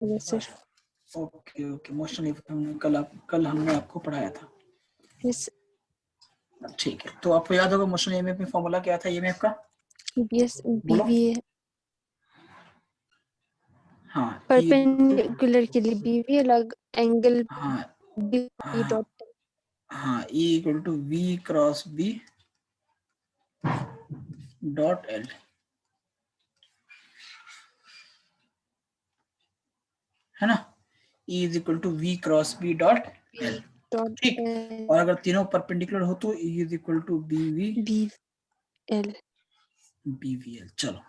Yes sir. Okay okay, motion हमने कल हमने आपको पढ़ाया था। यस। ठीक है, तो आपको याद होगा मोशन ईएमएफ में फॉर्मूला क्या था ईएमएफ का? यस बोलो। बीवी हाँ, परपेंडिकुलर के लिए बीवी अलग एंगल हाँ बी डॉट हाँ, E equal to V cross B dot L, है ना? E is equal to V cross B dot L। Dot ठीक, और अगर तीनों परपेंडिकुलर हो तो E इज इक्वल टू BV बी एल। BVL। चलो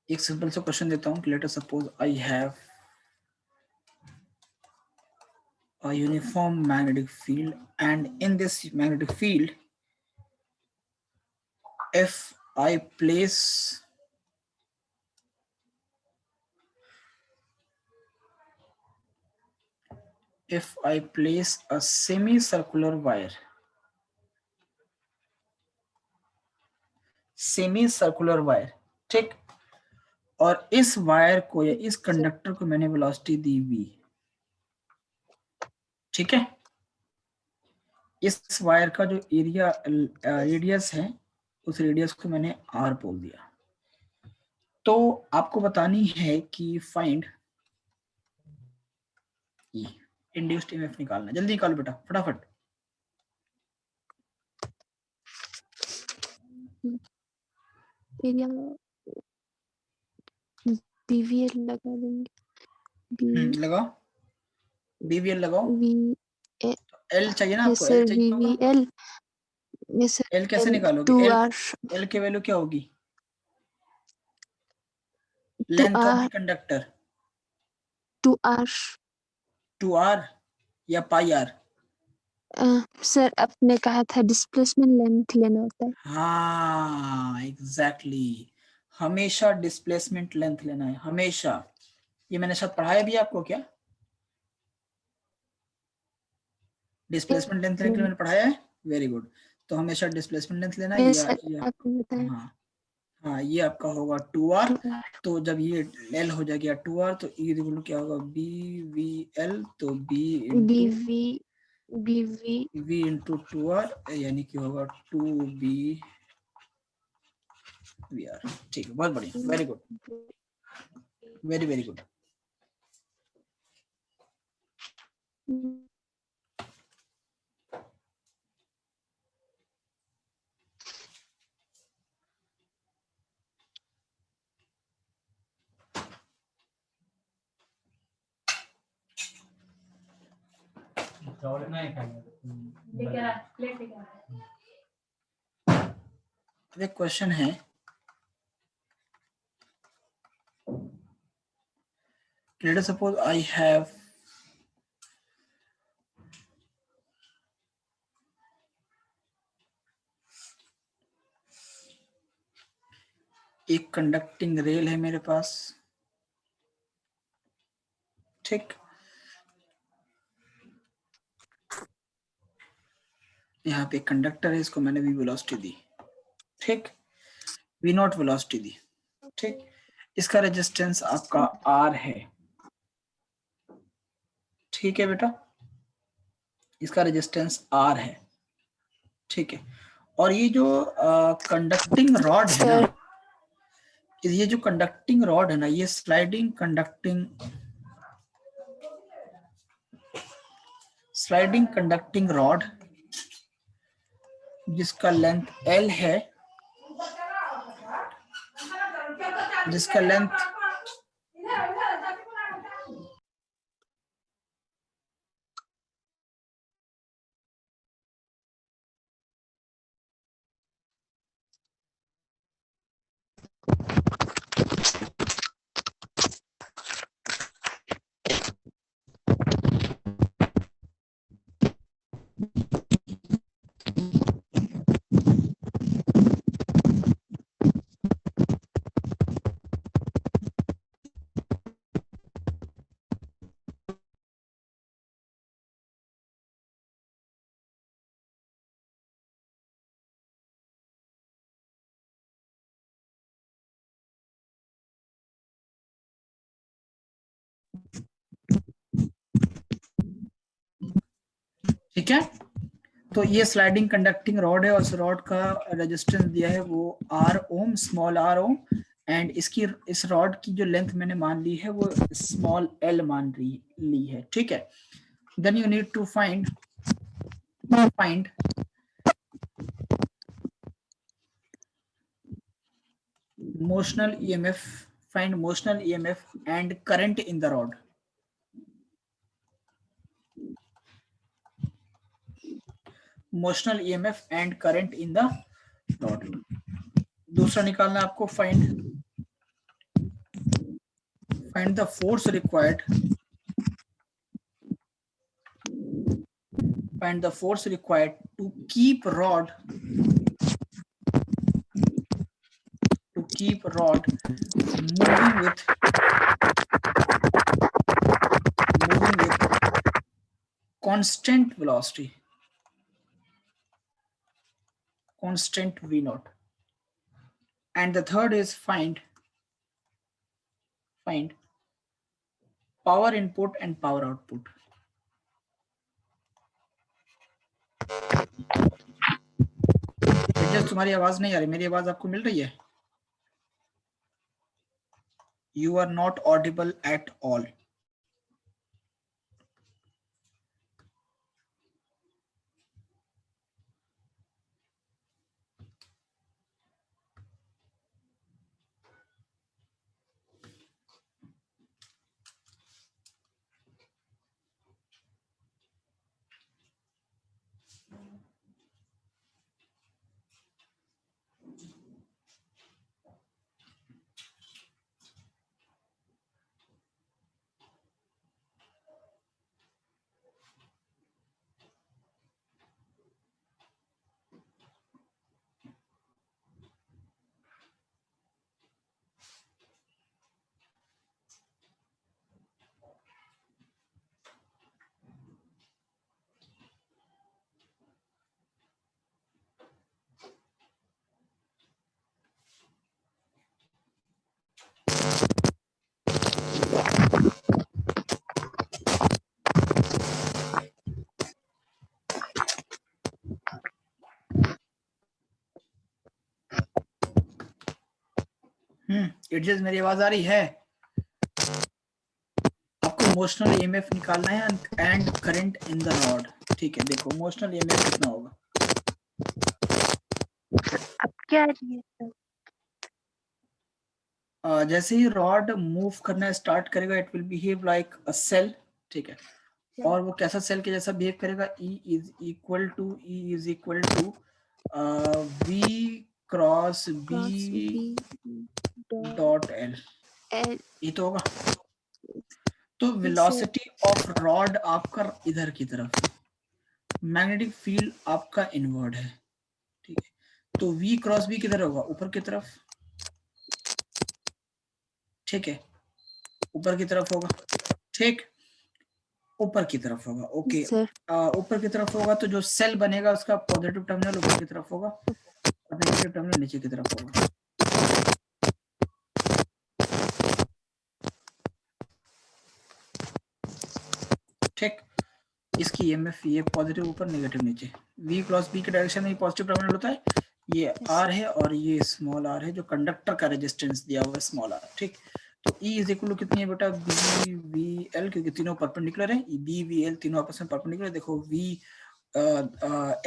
एक सिंपल सा क्वेश्चन देता हूँ। Let us suppose I have a uniform magnetic field, and in this magnetic field if I place a semicircular wire, ठीक, और इस वायर को या इस कंडक्टर को मैंने वेलोसिटी दी v, ठीक है, इस वायर का जो एरिया रेडियस है उस रेडियस को मैंने r बोल दिया। तो आपको बतानी है कि फाइंड E, इंड्यूस्ड ईएमएफ निकालना। जल्दी निकालो बेटा फटाफट। एरिया बीवीएल लगा देंगे। लगाओ, बीवीएल लगाओ। वी एल चाहिए ना आपको? सर एल चाहिए होगा। बीवीएल। Yes sir. एल कैसे निकालोगे? 2r एल की वैल्यू क्या होगी? Length of the conductor 2r 2r या पाई आर? सर आपने कहा था डिस्प्लेसमेंट लेंथ लेना होता है। हाँ एग्जैक्टली, हमेशा डिस्प्लेसमेंट लेंथ लेना है, हमेशा। ये मैंने शायद पढ़ाया भी आपको क्या? डिस्प्लेसमेंट लेंथ लेने के लिए मैंने पढ़ाया है। Very good. तो हमेशा डिस्प्लेसमेंट लेंथ लेना है। यस सर ये आपको बताया। हाँ हाँ, ये आपका होगा 2r। तो जब ये l हो जाएगा 2r तो e इक्वल क्या होगा? BVL, तो b into v into 2r यानी कि होगा 2BVR। ठीक है, बहुत बढ़िया, very good, very very good. एक क्वेश्चन है, let us suppose I have एक कंडक्टिंग रेल है मेरे पास, ठीक, यहाँ पे कंडक्टर है, इसको मैंने v वेलोसिटी दी, ठीक, v नॉट वेलोसिटी दी, ठीक, इसका रेजिस्टेंस आपका r है, ठीक है बेटा, इसका रेजिस्टेंस r है, ठीक है। और ये जो कंडक्टिंग रॉड है ना, ये जो कंडक्टिंग रॉड है ना, ये स्लाइडिंग कंडक्टिंग रॉड जिसका लेंथ L है, जिसका लेंथ ठीक है, तो ये स्लाइडिंग कंडक्टिंग रॉड है और इस रॉड का रेजिस्टेंस दिया है वो R ohm, small r ohm, and इस रॉड की जो लेंथ मैंने मान ली है वो स्मॉल l मान ली है। ठीक है, then you need to find motional EMF, find motional EMF and current in the rod. Motional EMF and current in the rod. दूसरा निकालना आपको find the force required. Find the force required to keep rod moving with constant velocity, constant V naught. And the third is find power input and power output. तुम्हारी आवाज नहीं आ रही, मेरी आवाज आपको मिल रही है? You are not audible at all. It मेरी आवाज आ रही है? आपको इमोशनल ईएमएफ निकालना है and current in the rod. ठीक है, देखो इमोशनल ईएमएफ कितना होगा? अब क्या है? जैसे ही रॉड मूव करना स्टार्ट करेगा it will behave like a cell. ठीक है, और वो कैसा सेल के जैसा बिहेव करेगा? E is equal to V cross B dot L। ये तो होगा। तो वेलोसिटी ऑफ रॉड आपका इधर की तरफ, मैग्नेटिक फील्ड आपका इनवर्ड है। ठीक है, तो V क्रॉस B किधर होगा? ऊपर की तरफ। ठीक है, ऊपर की तरफ होगा। ठीक, ऊपर की तरफ होगा। ओके, ऊपर की तरफ होगा तो जो सेल बनेगा उसका पॉजिटिव टर्मिनल ऊपर की तरफ होगा और नेगेटिव टर्मिनल नीचे की तरफ होगा। ठीक, इसकी ईएमएफ ये पॉजिटिव ऊपर नेगेटिव नीचे। V क्रॉस B के डायरेक्शन में पॉजिटिव टर्मिनल होता है, ये R है और ये स्मॉल r है जो कंडक्टर का रेजिस्टेंस दिया हुआ है स्मॉल r। ठीक, तो E इज इक्वल टू कितनी है बेटा? BVL, क्योंकि तीनों परपेंडिकुलर है, BVL तीनों आपस में परपेंडिकुलर। देखो V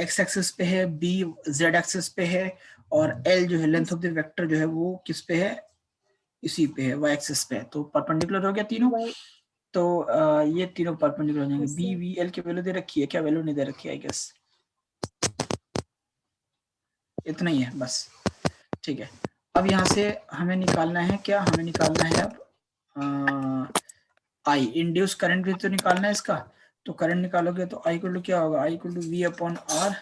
एक्स एक्सिस पे है, B Z एक्सिस पे है और L जो है लेंथ ऑफ द वेक्टर जो है वो किस पे है? इसी पे है, Y एक्सिस पे है। तो परपेंडिकुलर हो गया तीनों। तो ये तीनों परपेंडिकुलर हो जाएंगे। BVL की वैल्यू दे रखी है क्या? वैल्यू नहीं दे रखी है आई गेस, इतना ही है बस। ठीक है, अब यहाँ से हमें निकालना है क्या? हमें निकालना है अब आई इंड्यूस करंट भी तो निकालना है इसका। तो करंट निकालोगे तो आई इक्वल टू क्या होगा? I equal to V upon R।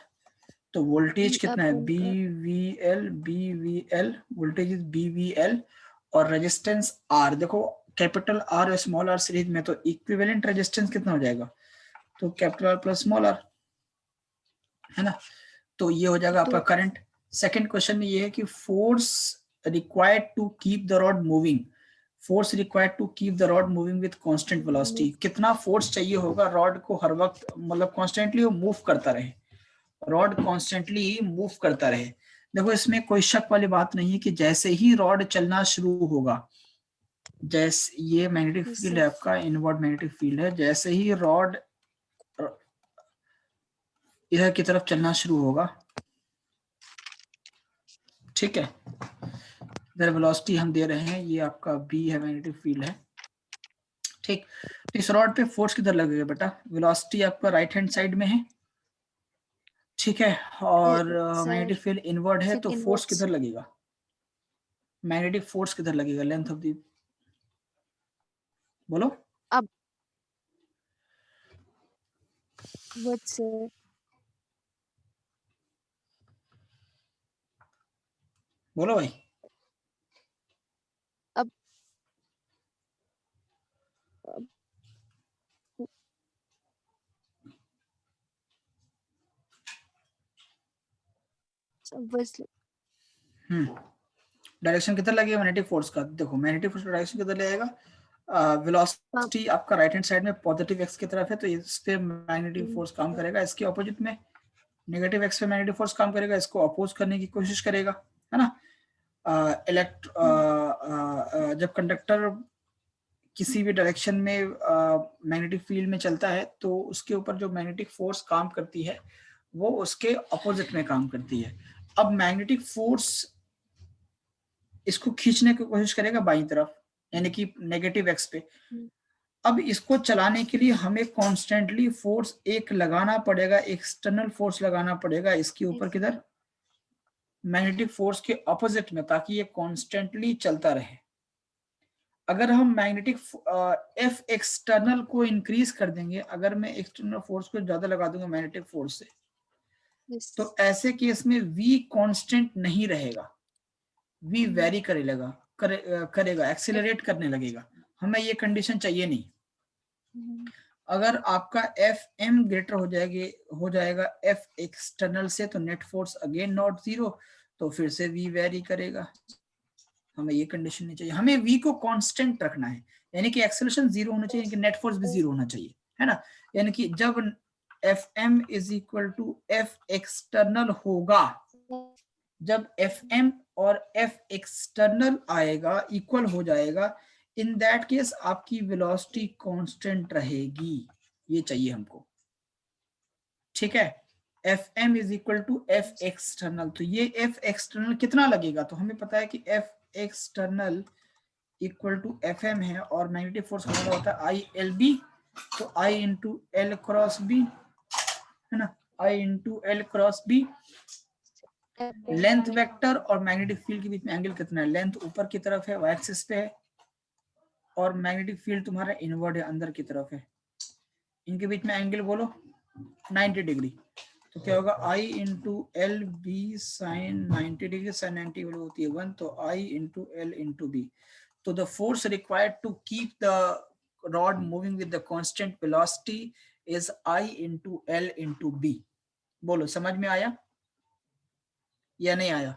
तो वोल्टेज कितना है? BVL वोल्टेज इज BVL और रेजिस्टेंस R। देखो कैपिटल R और स्मॉल r सीरीज में, तो इक्विवेलेंट रेजिस्टेंस कितना हो जाएगा? तो capital R plus small r, है ना? तो ये हो जाएगा आपका करंट। सेकंड क्वेश्चन में ये है कि force required to keep the rod moving. Force required to keep the rod moving with constant velocity, कितना फोर्स चाहिए होगा रॉड को हर वक्त मतलब कॉन्स्टेंटली वो मूव करता रहे, रॉड कॉन्स्टेंटली मूव करता रहे। देखो इसमें कोई शक वाली बात नहीं है कि जैसे ही रॉड चलना शुरू होगा, जैसे ये मैग्नेटिक फील्ड है आपका, इनवर्ड मैग्नेटिक फील्ड है, जैसे ही रॉड इधर की तरफ चलना शुरू होगा, ठीक है, इधर वेलोसिटी हम दे रहे हैं, ये आपका बी है, मैग्नेटिक फील्ड है, ठीक। तो इस रॉड पे फोर्स किधर लगेगा बेटा, वेलोसिटी आपका राइट हैंड साइड में है, ठीक है, और मैग्नेटिक फील्ड इनवर्ड है, तो फोर्स किधर लगेगा, मैग्नेटिक फोर्स किधर लगेगा, लेंथ ऑफ दी, बोलो अब what sir? बोलो भाई। अब obviously डायरेक्शन किधर लगेगा मैग्नेटिक फोर्स का, देखो मैग्नेटिक फोर्स का डायरेक्शन किधर लगेगा, वेलोसिटी आपका राइट हैंड साइड में पॉजिटिव एक्स की तरफ है, तो इस पे मैग्नेटिक फोर्स काम करेगा, इसके ऑपोजिट में नेगेटिव एक्स पे मैग्नेटिक फोर्स काम करेगा, इसको अपोज करने की कोशिश करेगा, है ना। जब कंडक्टर किसी भी डायरेक्शन में मैग्नेटिक फील्ड में चलता है तो उसके ऊपर जो मैग्नेटिक फोर्स काम करती है वो उसके अपोजिट में काम करती है। अब मैग्नेटिक फोर्स इसको खींचने की कोशिश करेगा बाईं तरफ, यानी कि नेगेटिव एक्स पे। अब इसको चलाने के लिए हमें कॉन्स्टेंटली फोर्स एक लगाना पड़ेगा, एक्सटर्नल फोर्स लगाना पड़ेगा इसके ऊपर, किधर, मैग्नेटिक फोर्स के ऑपोजिट में, ताकि ये कॉन्स्टेंटली चलता रहे। अगर हम मैग्नेटिक एफ एक्सटर्नल को इंक्रीज कर देंगे, अगर मैं एक्सटर्नल फोर्स को ज्यादा लगा दूंगा मैग्नेटिक फोर्स से, तो ऐसे केस में V कांस्टेंट नहीं रहेगा, V वेरी करेगा, एक्सेलरेट करने लगेगा, हमें ये कंडीशन चाहिए नहीं। अगर आपका एफ एम ग्रेटर हो जाएगा एफ एक्सटर्नल से, तो net force again not zero, तो फिर से V वेरी करेगा, हमें ये कंडीशन नहीं चाहिए, हमें V को कांस्टेंट रखना है, यानी कि एक्सेलरेशन जीरो होना चाहिए, कि नेट फोर्स भी जीरो होना चाहिए, है ना। यानी कि जब F M is equal to F external होगा, जब एफ एम और एफ एक्सटर्नल आएगा, इक्वल हो जाएगा, इन दैट केस आपकी वेलोसिटी कांस्टेंट रहेगी, ये चाहिए हमको, ठीक है। F M is equal to F external, तो ये एफ एक्सटर्नल कितना लगेगा, तो हमें पता है कि F external equal to F M है, और मैग्नेटिक फोर्स हमारा होता है आई एल बी, तो I into L cross B, है ना, I into L cross B. Length vector और मैग्नेटिक फील्ड के बीच में एंगल कितना है, लेंथ ऊपर की तरफ है, वाई एक्सिस पे है, और मैग्नेटिक फील्ड तुम्हारा इनवर्ड है, अंदर की तरफ है, इनके बीच में एंगल बोलो 90 डिग्री, तो क्या होगा, I into L B sine 90 degree, sine 90 value होती है 1, तो I into L into B. तो the force required to keep the rod moving with the constant velocity is I into L into B. बोलो समझ में आया या नहीं आया?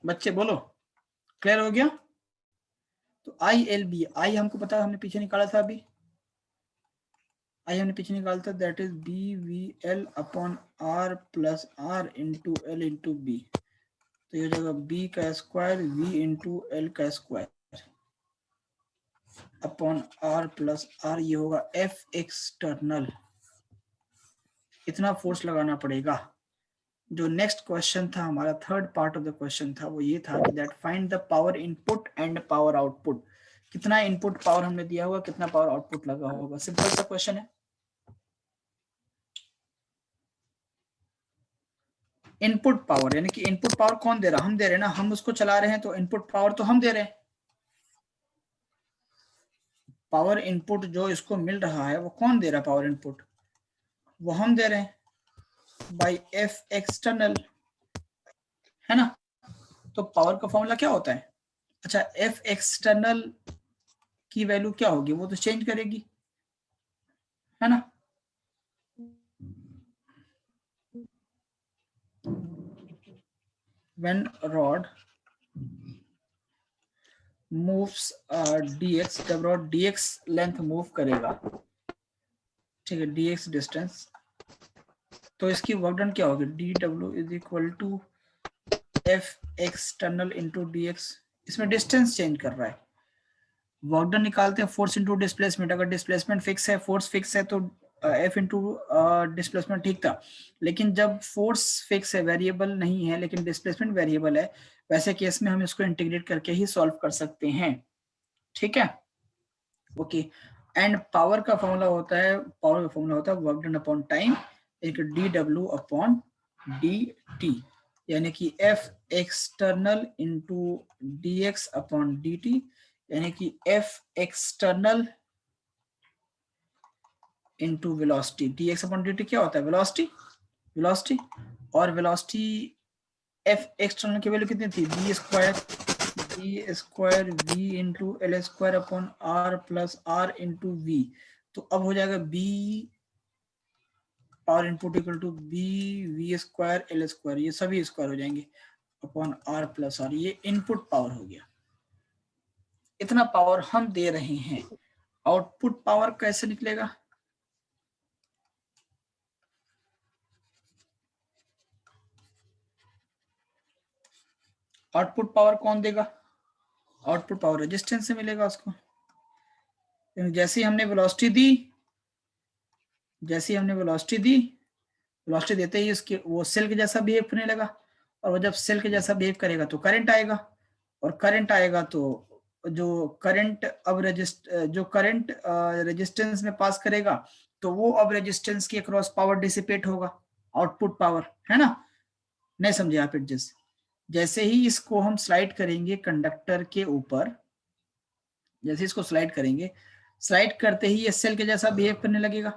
बच्चे बोलो, क्लियर हो गया? तो आई एल बी, आई हमको पता है, हमने पीछे निकाला था अभी, आई हमने पीछे निकाला था, that is B V L upon R plus R into L into B, तो ये हो जाएगा बी का स्क्वायर वी इंटू एल का square upon R plus R, ये होगा एफ एक्सटर्नल, इतना फोर्स लगाना पड़ेगा। जो नेक्स्ट क्वेश्चन था हमारा, third part of the question था, वो ये था कि that find the power input and power output, कितना इनपुट पावर हमने दिया होगा, कितना पावर आउटपुट लगा होगा, सिंपल सा क्वेश्चन है। इनपुट पावर यानी कि इनपुट पावर कौन दे रहा, हम दे रहे हैं ना, हम उसको चला रहे हैं, तो इनपुट पावर तो हम दे रहे हैं, पावर इनपुट जो इसको मिल रहा है वो कौन दे रहा है? पावर इनपुट वो हम दे रहे हैं बाय एफ एक्सटर्नल, है ना। तो पावर का फॉर्मूला क्या होता है? अच्छा, एफ एक्सटर्नल की वैल्यू क्या होगी? वो तो चेंज करेगी, है ना। When rod moves dx, जब रॉड dx लेंथ मूव करेगा, ठीक है, dx डिस्टेंस, तो इसकी वर्क डन क्या होगी? dw is equal to F external into dx। इसमें डिस्टेंस चेंज कर रहा है, वर्क डन निकालते हैं फोर्स इंटू डिस्प्लेसमेंट। अगर डिस्प्लेसमेंट फिक्स है, फोर्स फिक्स है, तो एफ इंटू डिस्प्लेसमेंट ठीक था। लेकिन जब फोर्स फिक्स है, वेरिएबल नहीं है, लेकिन डिस्प्लेसमेंट वेरिएबल है, वैसे केस में हम इसको इंटीग्रेट करके ही सॉल्व कर सकते हैं, ठीक है। ओके, एंड पावर का फॉर्मूला होता है, वर्क डन अपॉन टाइम, एक D W upon D T, यानी कि F external into D X upon D T, यानी कि F external into velocity. D X upon D T क्या होता है? वेलोसिटी, और वेलोसिटी एफ एक्सटर्नल की वैल्यू कितनी थी? B square V into L square upon R plus R into V. तो अब हो जाएगा B power input equal to B V square L square, ये सभी स्क्वायर हो जाएंगे, अपॉन आर प्लस आर। ये इनपुट पावर हो गया, इतना पावर हम दे रहे हैं। आउटपुट पावर कैसे निकलेगा? आउटपुट पावर कौन देगा? आउटपुट पावर रेजिस्टेंस से मिलेगा उसको। जैसे ही हमने वेलोसिटी दी, वेलोसिटी देते ही उसके वो सेल के जैसा बिहेव करने लगा, और वो जब सेल के जैसा बिहेव करेगा तो करंट आएगा, और करंट आएगा तो जो करंट रेजिस्टेंस में पास करेगा, तो वो अब रेजिस्टेंस के अक्रॉस पावर डिसिपेट होगा, आउटपुट पावर, है ना। नहीं समझे आप? इट जैसे ही इसको हम स्लाइड करेंगे कंडक्टर के ऊपर, जैसे इसको स्लाइड करेंगे, स्लाइड करते ही ये सेल के जैसा बिहेव करने लगेगा,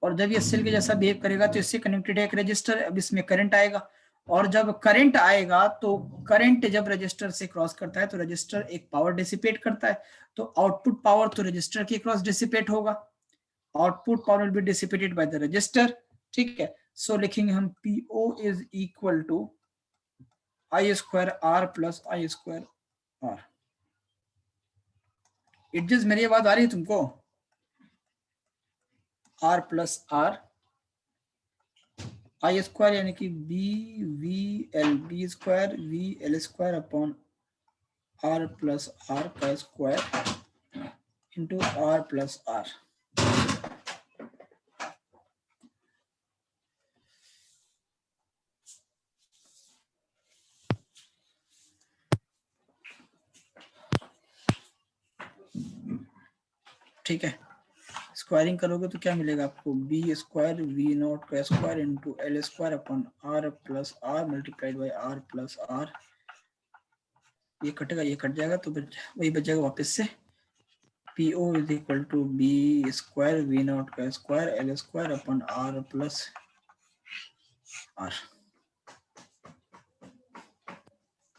और जब ये सेल के जैसा बिहेव करेगा तो इससे कनेक्टेड है एक रजिस्टर। अब इसमें करंट आएगा, और जब करंट आएगा तो करंट जब रजिस्टर से क्रॉस करता है तो रजिस्टर एक पावर डिसिपेट करता है, तो आउटपुट पावर तो रजिस्टर के क्रॉस डिसिपेट होगा, output power will be dissipated by the resistor, ठीक है। सो लिखेंगे हम PO is equal to I square R plus I square R. It just मेरी बात आ रही है तुमको? R plus R I square, यानी कि B square V L square upon R plus R का square into R plus R. ठीक है, स्क्वायरिंग करोगे तो क्या मिलेगा आपको? बी स्क्वायर वी नॉट का square into L square upon R plus R multiplied by R plus R. ये कटेगा, ये कट जाएगा, तो वही बचेगा वापस से PO is equal to B square V not का square L square upon R plus R.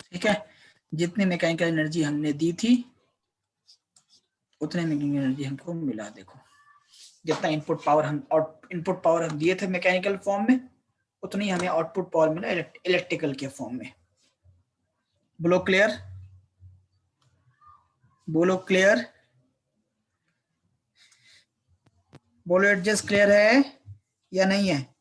ठीक है, जितने मैकेनिकल एनर्जी हमने दी थी उतने मैकेनिकल एनर्जी हमको मिला। देखो, जितना इनपुट पावर हम दिए थे मैकेनिकल फॉर्म में, उतनी हमें आउटपुट पावर मिला इलेक्ट्रिकल के फॉर्म में। बोलो क्लियर? बोलो क्लियर? बोलो एडजस्ट क्लियर है या नहीं है?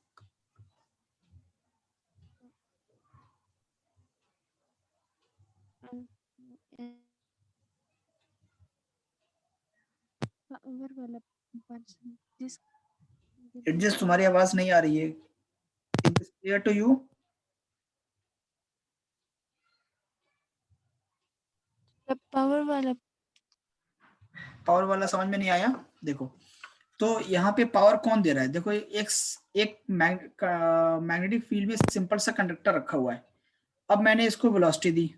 एडजस्ट तुम्हारी आवाज नहीं आ रही है, क्लियर टू यू? पावर वाला समझ में नहीं आया? देखो, तो यहाँ पे पावर कौन दे रहा है? देखो, एक मैग्नेटिक फील्ड में सिंपल सा कंडक्टर रखा हुआ है। अब मैंने इसको वेलोसिटी दी,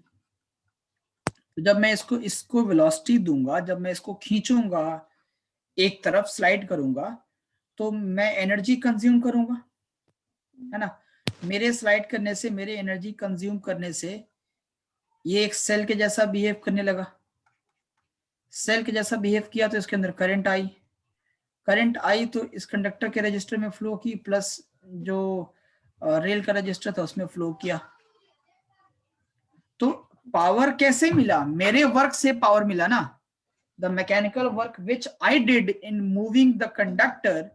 तो जब मैं इसको वेलोसिटी दूंगा, जब मैं इसको खींचूंगा एक तरफ स्लाइड करूंगा, तो मैं एनर्जी कंज्यूम करूंगा, है ना। मेरे स्लाइड करने से, मेरे एनर्जी कंज्यूम करने से ये एक सेल के जैसा बिहेव करने लगा। सेल के जैसा बिहेव किया तो इसके अंदर करंट आई। करंट आई तो इस कंडक्टर के रजिस्टर में फ्लो की, प्लस जो रेल का रजिस्टर था उसमें फ्लो किया। तो पावर कैसे मिला? मेरे वर्क से पावर मिला ना। The mechanical work which I did in moving the conductor,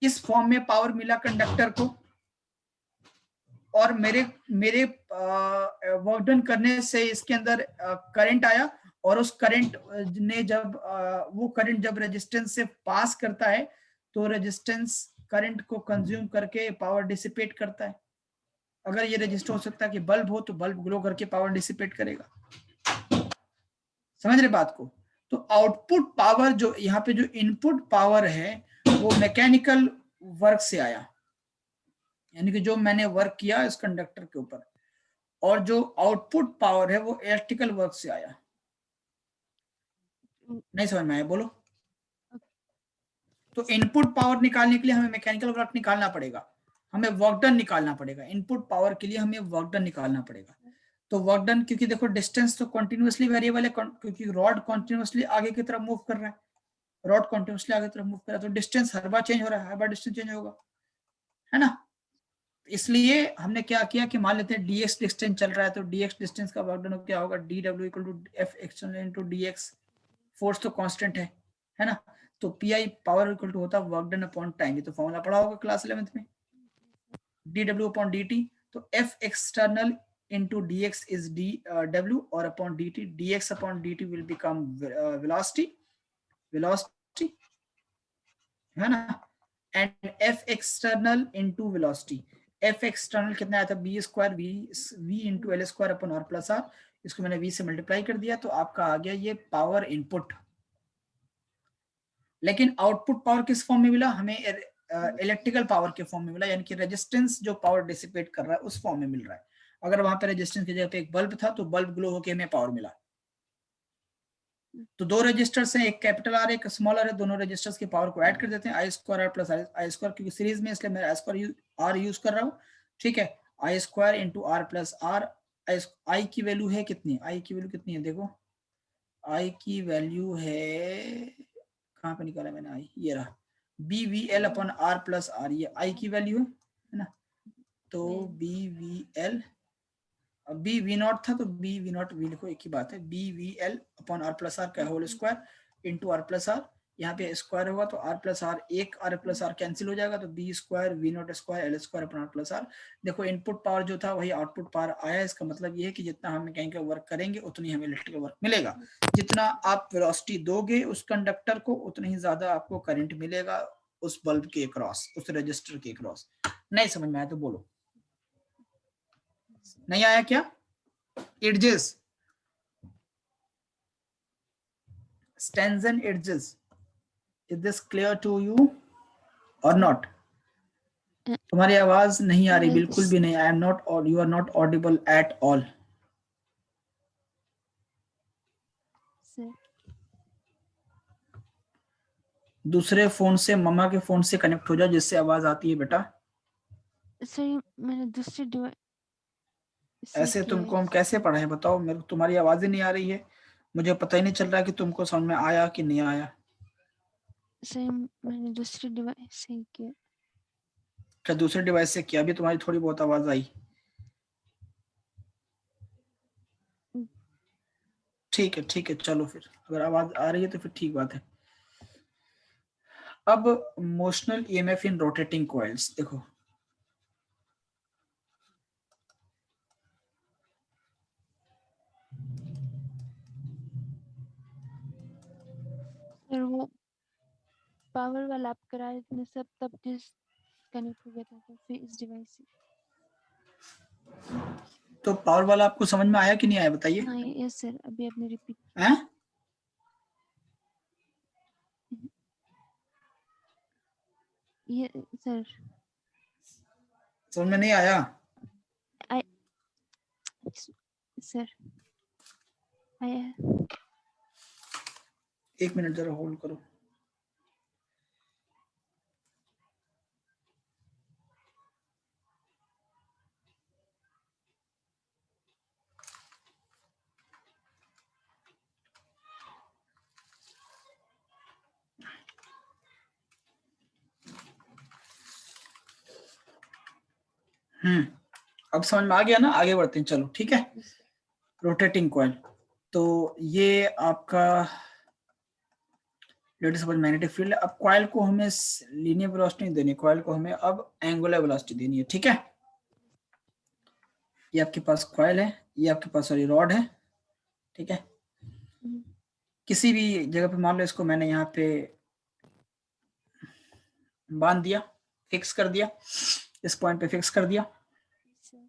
इस फॉर्म में पावर मिला कंडक्टर को। और मेरे मेरे वर्क डन करने से इसके अंदर करंट आया, और उस करंट ने जब वो करंट जब रेजिस्टेंस से पास करता है तो रेजिस्टेंस करंट को कंज्यूम करके पावर डिसिपेट करता है। अगर ये रजिस्टर हो सकता है कि बल्ब हो, तो बल्ब ग्लो करके पावर डिसिपेट करेगा। समझ रहे बात को? तो आउटपुट पावर, जो यहाँ पे जो इनपुट पावर है वो मैकेनिकल वर्क से आया, यानी कि जो मैंने वर्क किया इस कंडक्टर के ऊपर, और जो आउटपुट पावर है वो इलेक्ट्रिकल वर्क से आया। नहीं समझ में आया? बोलो। तो इनपुट पावर निकालने के लिए हमें मैकेनिकल वर्क निकालना पड़ेगा, हमें वर्क डन निकालना पड़ेगा। इनपुट पावर के लिए हमें वर्क डन निकालना पड़ेगा। तो वर्क डन, क्योंकि देखो डिस्टेंस तो कंटिन्यूअसली वेरिएबल है, क्योंकि रॉड कंटिन्यूअसली आगे की तरफ मूव कर रहा है, रॉड कंटिन्यूअसली आगे की तरफ मूव कर रहा है, तो डिस्टेंस हर बार चेंज हो रहा है, हर बार डिस्टेंस चेंज होगा, है ना। इसलिए हमने क्या किया कि मान लेते हैं dx डिस्टेंस चल रहा है, तो dx डिस्टेंस का वर्क डन क्या होगा? dw equal to F external into dx। Force तो कांस्टेंट है ना। तो पी पावर इक्वल टू होता है वर्क डन अपॉन टाइम। ये तो फॉर्मूला पढ़ा होगा क्लास 11th में, dw अपॉन dt। तो F external into dx is dw, और upon dt, dx upon dt will become velocity, है ना। And f external into velocity, f external कितना आया था? b square v into L square upon R plus R. इसको मैंने v से multiply कर दिया, तो आपका आ गया ये पावर इनपुट। लेकिन आउटपुट पावर किस फॉर्म में मिला हमें? इलेक्ट्रिकल पावर के फॉर्म में मिला, यानी कि रेजिस्टेंस जो पावर डिसिपेट कर रहा है उस फॉर्म में मिल रहा है। अगर वहां पे रेजिस्टेंस की जगह पे एक बल्ब था तो बल्ब ग्लो होकर हमें पावर मिला। तो दो रजिस्टर्स हैं, एक कैपिटल आर एक स्मॉल आर है, दोनों रजिस्टर्स की पावर को ऐड कर देते हैं, I square R plus I square, क्योंकि सीरीज में इसलिए मैं आई स्क्वायर आर यूज कर रहा हूँ, ठीक है। I square into R plus R. I की वैल्यू है कितनी? आई की वैल्यू कितनी है देखो, आई की वैल्यू है, कहाँ पे निकाला मैंने आई, ये रहा, B V L upon R plus R, ये आई की वैल्यू है ना। तो B V L, B V naught था तो बी वी नॉट वी लिखो, एक ही बात है, B V L upon R plus R का whole square into R plus R. यहाँ पे स्क्वायर होगा तो आर प्लस आर, एक आर प्लस आर कैंसिल हो जाएगा, तो B square V not square L square upon R plus R. देखो इनपुट पावर जो था वही आउटपुट पावर आया। इसका मतलब ये है कि जितना हम मैकेनिकल वर्क करेंगे उतनी हमें इलेक्ट्रिकल वर्क मिलेगा। जितना आप वेलोसिटी दोगे उस कंडक्टर को, उतना ही ज्यादा आपको करंट मिलेगा उस बल्ब के क्रॉस, उस रजिस्टर के क्रॉस। नहीं समझ में आया तो बोलो। नहीं आया क्या? edges, stands and edges, is this clear to you or not? तुम्हारी आवाज नहीं आ रही, बिल्कुल भी नहीं। आई एम नॉट, और you are not audible at all. दूसरे फोन से, मम्मा के फोन से कनेक्ट हो जाओ जिससे आवाज आती है बेटा। सर मैंने दूसरे डिवाइस ऐसे तुमको हम कैसे पढ़ाएं बताओ? मेरे को तुम्हारी आवाज ही नहीं आ रही है, मुझे पता ही नहीं चल रहा कि तुमको समझ में आया कि नहीं आया। सर मैंने दूसरे डिवाइस से किया। क्या दूसरे डिवाइस से किया? अभी तुम्हारी थोड़ी बहुत आवाज आई। ठीक है चलो फिर, अगर आवाज आ रही है तो फिर ठीक बात है। अब motional EMF in rotating coils देखो। सर वो पावर वाला आप करा रहे थे सब, तब डिस्कनेक्ट हो गया था, तो फिर इस डिवाइस से। तो पावर वाला आपको समझ में आया कि नहीं आया बताइए? हाँ यस सर, अभी आपने रिपीट हैं? ये सर। समझ में नहीं आया? आई सर आया है। 1 मिनट जरा होल्ड करो। अब समझ में आ गया ना, आगे बढ़ते हैं, चलो ठीक है। Yes, sir. रोटेटिंग कॉइल, तो ये आपका लेट सपोज मैग्नेटिक फील्ड। अब कॉइल को हमें लीनियर वेलोसिटी नहीं देनी, कॉइल को हमें अब एंगुलर वेलोसिटी देनी है, ठीक है। ये आपके पास कॉइल है, ये आपके पास सॉरी रॉड है, ठीक है। किसी भी जगह पे मान लो इसको मैंने यहाँ पे बांध दिया, फिक्स कर दिया, इस पॉइंट पे फिक्स कर दिया। Yes, sir.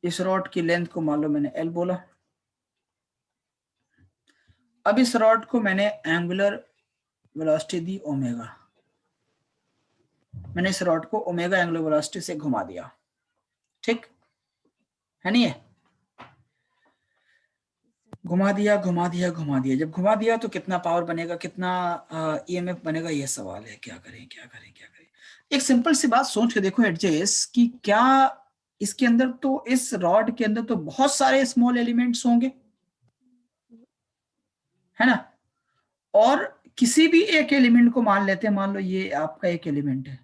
इस रॉड की लेंथ को मान लो मैंने एल बोला। अब इस रॉड को मैंने एंगुलर वेलोसिटी दी ओमेगा, मैंने इस रॉड को ओमेगा एंगुलर वेलोसिटी से घुमा दिया, ठीक है नहीं है। घुमा दिया घुमा दिया घुमा दिया, जब घुमा दिया तो कितना पावर बनेगा, कितना ईएमएफ बनेगा, ये सवाल है। क्या करें क्या करें क्या करें। एक सिंपल सी बात सोच के देखो एडजेस, कि क्या इसके अंदर, तो इस रॉड के अंदर तो बहुत सारे स्मॉल एलिमेंट्स होंगे, है ना। और किसी भी एक एलिमेंट को मान लेते हैं, मान लो ये आपका एक एलिमेंट है,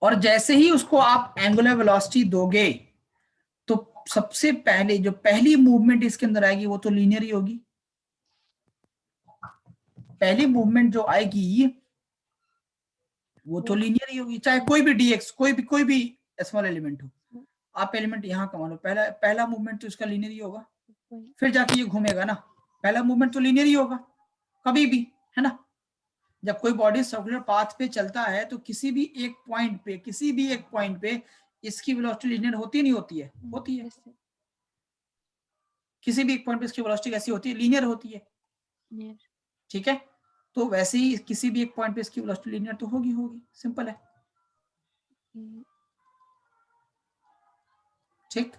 और जैसे ही उसको आप एंगुलर वेलोसिटी दोगे तो सबसे पहले जो पहली मूवमेंट इसके अंदर आएगी वो तो लीनियर ही होगी। पहली मूवमेंट जो आएगी वो तो लीनियर ही होगी, चाहे कोई भी डीएक्स, कोई भी स्मॉल एलिमेंट हो। आप एलिमेंट यहाँ का मान लो, पहला मूवमेंट तो इसका लीनियर ही होगा, फिर जाके ये घूमेगा ना, पहला मूवमेंट तो लीनियर ही होगा कभी भी, है ना। जब कोई बॉडी सर्कुलर पाथ पे चलता है तो किसी भी एक पॉइंट पे इसकी वेलोसिटी लीनियर होती नहीं होती है, होती है। Yes, sir. किसी भी एक पॉइंट पे इसकी वेलोसिटी कैसी होती है, लीनियर होती है, Near. ठीक है। तो वैसे ही किसी भी एक पॉइंट पे इसकी वेलोसिटी लीनियर तो होगी, सिंपल है, ठीक।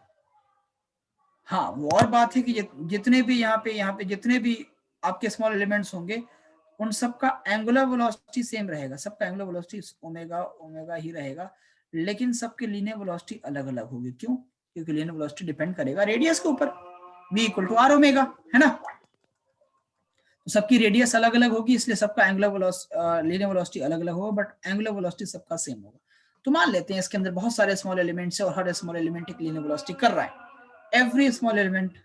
हाँ, वो और बात है कि जितने भी यहाँ पे जितने भी आपके स्मॉल एलिमेंट्स होंगे उन सबका एंगुलर वेलोसिटी सेम रहेगा, सबका एंगुलर वेलोसिटी ओमेगा ही रहेगा, लेकिन सबके लीनियर वेलोसिटी अलग अलग होगी। क्यों? क्योंकि लीनियर वेलोसिटी डिपेंड करेगा रेडियस के ऊपर, v equal to R omega, है ना। तो सबकी रेडियस अलग अलग होगी, इसलिए सबका एंगुलर वेलोसिटी लीनियर वेलोसिटी अलग अलग होगा, बट एंगुलर वेलोसिटी सबका सेम होगा। तो मान लेते हैं इसके अंदर बहुत सारे स्मॉल एलिमेंट्स है और हर स्मॉल एलिमेंट एक लीनियर वेलोसिटी कर रहा है, every small element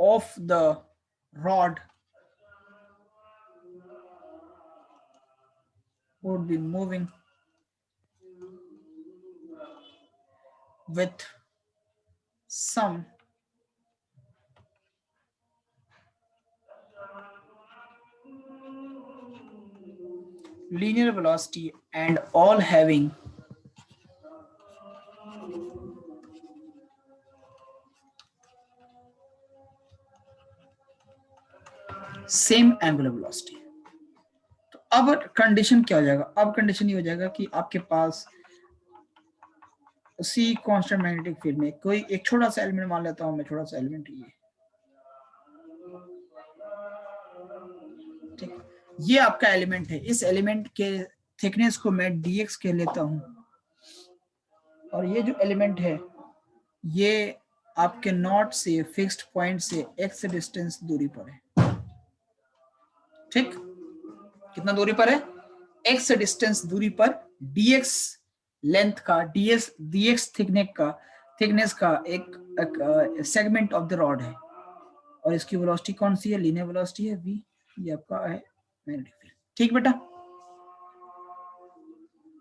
of the rod would be moving with some linear velocity and all having same angular velocity। तो अब कंडीशन क्या हो जाएगा, अब कंडीशन ये हो जाएगा कि आपके पास उसी कांस्टेंट मैग्नेटिक फील्ड में कोई एक छोटा सा एलिमेंट मान लेता हूं मैं, छोटा सा एलिमेंट ये, ठीक। ये आपका एलिमेंट है, इस एलिमेंट के थिकनेस को मैं dx कह लेता हूं, और ये जो एलिमेंट है ये आपके नॉट से फिक्स्ड पॉइंट से x डिस्टेंस दूरी पर है, ठीक। कितना दूरी पर है, x डिस्टेंस दूरी पर, dx लेंथ का, dx थिकनेस का एक सेगमेंट ऑफ द रॉड है, और इसकी वेलोसिटी कौन सी है, लीनियर वेलोसिटी है v, ये आपका है मैग्नेटिक फील्ड, ठीक बेटा।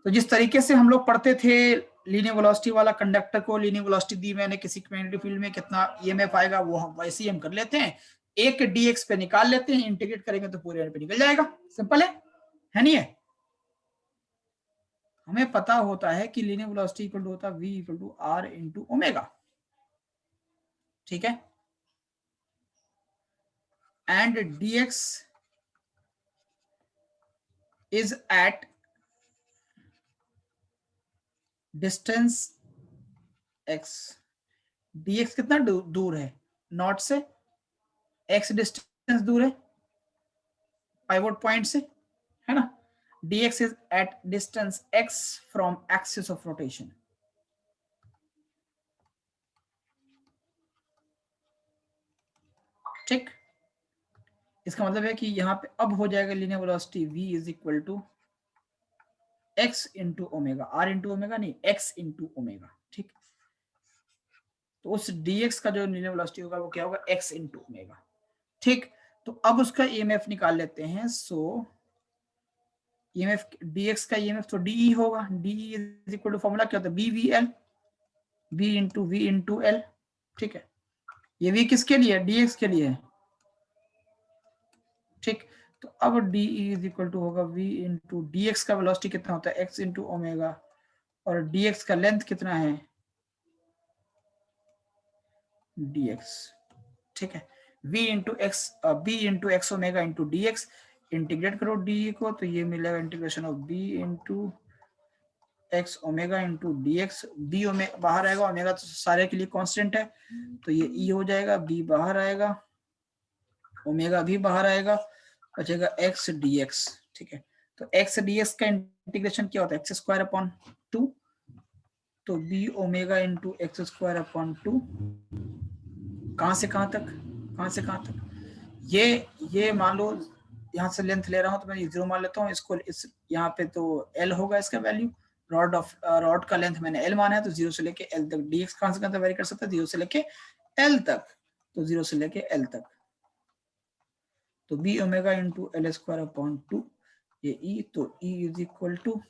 तो जिस तरीके से हम लोग पढ़ते थे लीनियर वेलोसिटी वाला, कंडक्टर को लीनियर वेलोसिटी दी मैंने, किसी मैग्नेटिक फील्ड में कितना ईएमएफ आएगा वो हम वैसे ही हम कर लेते हैं, एक dx पे निकाल लेते हैं, इंटीग्रेट करेंगे तो पूरे पे निकल जाएगा, सिंपल है नहीं है। हमें पता होता है कि लीनियर वेलोसिटी इक्वल टू होता है v equal to r into omega, ठीक है। and dx is at distance x, dx कितना दूर है नॉट से, x डिस्टेंस दूर है पाइवोट पॉइंट से, है ना। dx is at distance x from axis of rotation. ठीक, इसका मतलब है कि यहाँ पे अब हो जाएगा linear velocity v is equal to x into omega, r into omega नहीं, x इंटू ओमेगा। ठीक, तो उस dx का जो लीनियर वेलोसिटी होगा वो क्या होगा, x इंटू ओमेगा। ठीक, तो अब उसका ईएमएफ निकाल लेते हैं। सो ईएमएफ dx का ईएमएफ तो de होगा, de is equal to formula क्या होता है, bvl, v इंटू l। ठीक है, ये v किसके लिए है, dx के लिए है। ठीक, तो अब de इज इक्वल टू होगा v इंटू dx का वेलोसिटी कितना होता है, x इंटू ओमेगा, और dx का लेंथ कितना है, dx। ठीक है, v into x, b into x omega into dx, integrate करो de को तो ये मिलेगा integration of b into x omega into dx, b omega बाहर आएगा, ओमेगा तो सारे के लिए कांस्टेंट है तो ये e हो जाएगा, b बाहर आएगा, ओमेगा भी बाहर आएगा, बचेगा x dx। ठीक है, तो x dx का इंटीग्रेशन क्या होता है, एक्स स्क्वायर अपॉन 2, तो b omega into x square upon 2, कहां से कहां तक, कहां से कहां तक, ये मान लो यहाँ से लेंथ ले रहा हूं तो मैं ये 0 मान लेता हूँ इसको, इस यहाँ पे तो l होगा इसका वैल्यू, रॉड का लेंथ मैंने l माना है, तो 0 से लेके l तक dx कहां से कहां तक वेरी कर सकता है, 0 से लेके l तक, तो 0 से लेके l तक, तो b omega into L square upon 2, ये e, तो e is equal to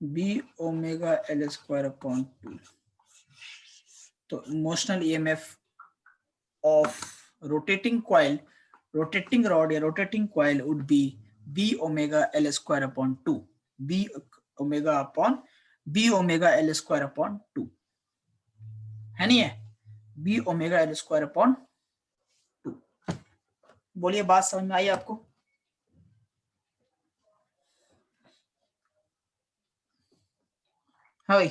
b omega L square upon 2। तो motional EMF of rotating coil, rotating rod या rotating coil would be b omega L square upon 2, b omega upon b omega L square upon 2, है नहीं है, b omega L square upon 2। बोलिए बात समझ में आई आपको, हाँ भाई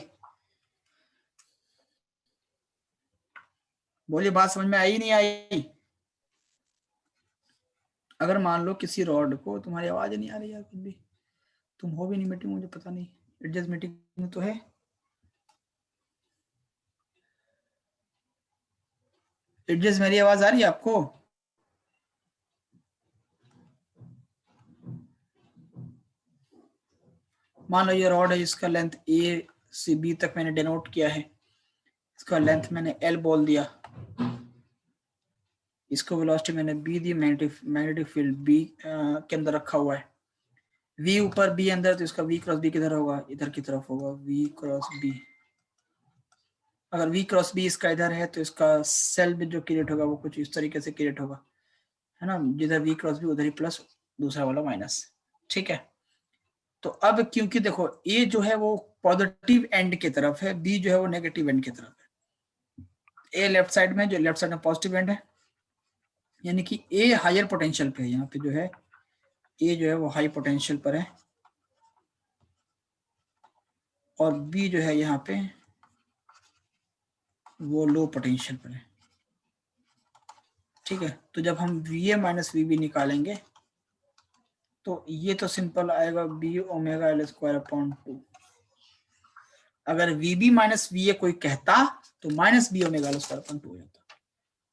बोलिए बात समझ में आई नहीं आई। अगर मान लो किसी रॉड को, तुम्हारी आवाज नहीं आ रही यार कुछ भी, तुम हो भी नहीं मीटिंग, मुझे पता नहीं, एडजस्ट मीटिंग में तो है, एडजस्ट मेरी आवाज आ रही है आपको, मान लो ये रॉड है, इसका लेंथ a से b तक मैंने डिनोट किया है, इसका लेंथ मैंने l बोल दिया, इसको वेलोसिटी मैंने b दी, मैग्नेटिक फील्ड b के अंदर रखा हुआ है, v ऊपर b अंदर, तो इसका v क्रॉस b किधर होगा, इधर की तरफ होगा, v क्रॉस b। अगर v क्रॉस b इसका इधर है तो इसका सेल भी जो क्रिएट होगा वो कुछ इस तरीके से क्रिएट होगा, है ना, जिधर v क्रॉस b उधर ही प्लस, दूसरा वाला माइनस। ठीक है, तो अब क्योंकि देखो a जो है वो पॉजिटिव एंड की तरफ है, b जो है वो नेगेटिव एंड की तरफ है, a लेफ्ट साइड में, जो लेफ्ट साइड में पॉजिटिव एंड है, यानी कि a हायर पोटेंशियल पे है, यहाँ पे जो है a जो है वो हाई पोटेंशियल पर है, और b जो है यहाँ पे वो लो पोटेंशियल पर है। ठीक है, तो जब हम va माइनस vb निकालेंगे तो ये तो सिंपल आएगा b omega L square upon 2। अगर vb माइनस va कोई कहता तो minus b omega L square upon 2 हो जाता,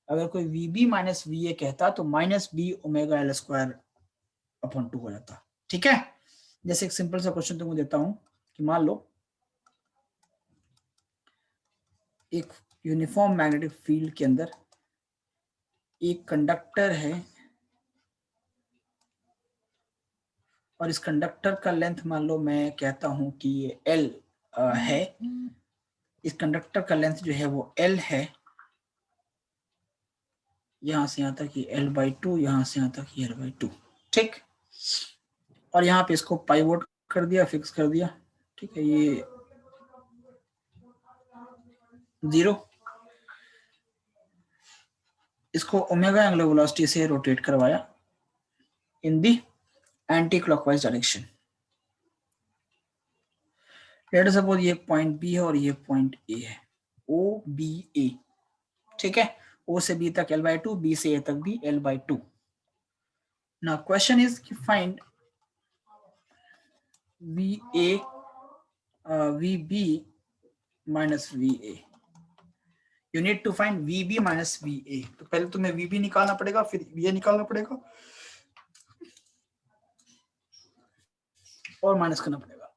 अगर कोई vb माइनस va कहता तो minus b omega L square upon 2 हो जाता। ठीक है, जैसे एक सिंपल सा क्वेश्चन तुमको देता हूं कि मान लो एक यूनिफॉर्म मैग्नेटिक फील्ड के अंदर एक कंडक्टर है और इस कंडक्टर का लेंथ मान लो मैं कहता हूं कि ये L है, इस कंडक्टर का लेंथ जो है वो L है, यहां से यहां तक ये L/2, यहां से यहां तक ये L/2। ठीक, और यहाँ पे इसको पाइवोट कर दिया, फिक्स कर दिया। ठीक है, ये 0, इसको ओमेगा एंगुलर वेलोसिटी से रोटेट करवाया in the anticlockwise direction. Let us suppose ये पॉइंट बी है और ये पॉइंट ए है, ओ बी ए, ठीक है। ओ से बी तक l/2, बी से ए तक भी l/2। नाउ क्वेश्चन इज कि find VA VB minus VA। You need to find VB minus VA। तो पहले तुम्हें VB निकालना पड़ेगा, फिर VA निकालना पड़ेगा और माइनस करना पड़ेगा।